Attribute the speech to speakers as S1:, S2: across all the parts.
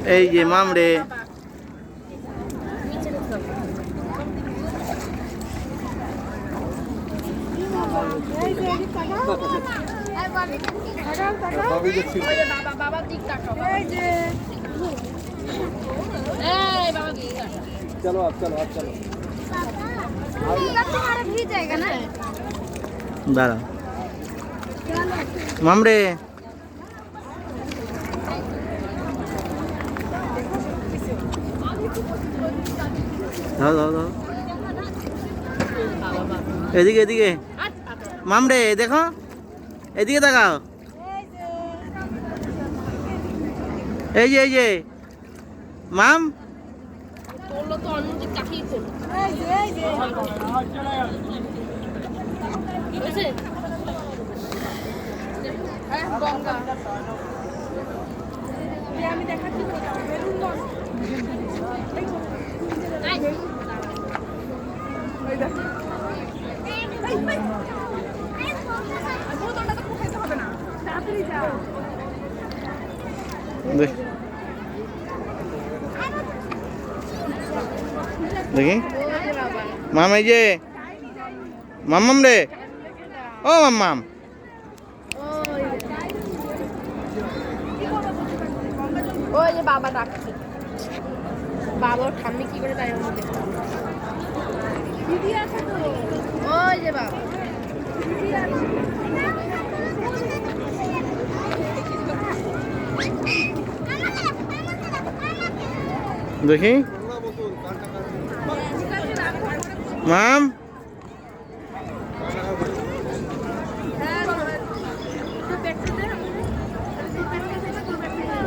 S1: এই যে মামড়ে
S2: चलो आप चलो
S3: तुम्हारा भी जाएगा ना
S1: দাঁড়া মামড়ে দাও দাও দাও এদিকে এদিকে মামড়ে দেখো এদিকে তাকাও এই যে মাম
S4: তোলো তো অন্যদের কাছেই তোলো বুঝছে গঙ্গা আমি দেখাচ্ছি
S1: দেখি মাম এই যে মাম্মাম রে ও মাম্মাম
S4: ওই যে বাবা ডাকছে বাবা ঠাম্মি কি করে তাই আমাকে দিদি আছে তো ওই যে বাবা
S1: দেখি মাম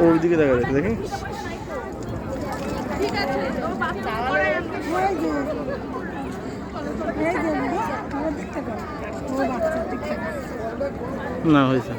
S1: ওইদিকে দেখা যাচ্ছে দেখি না হয়েছে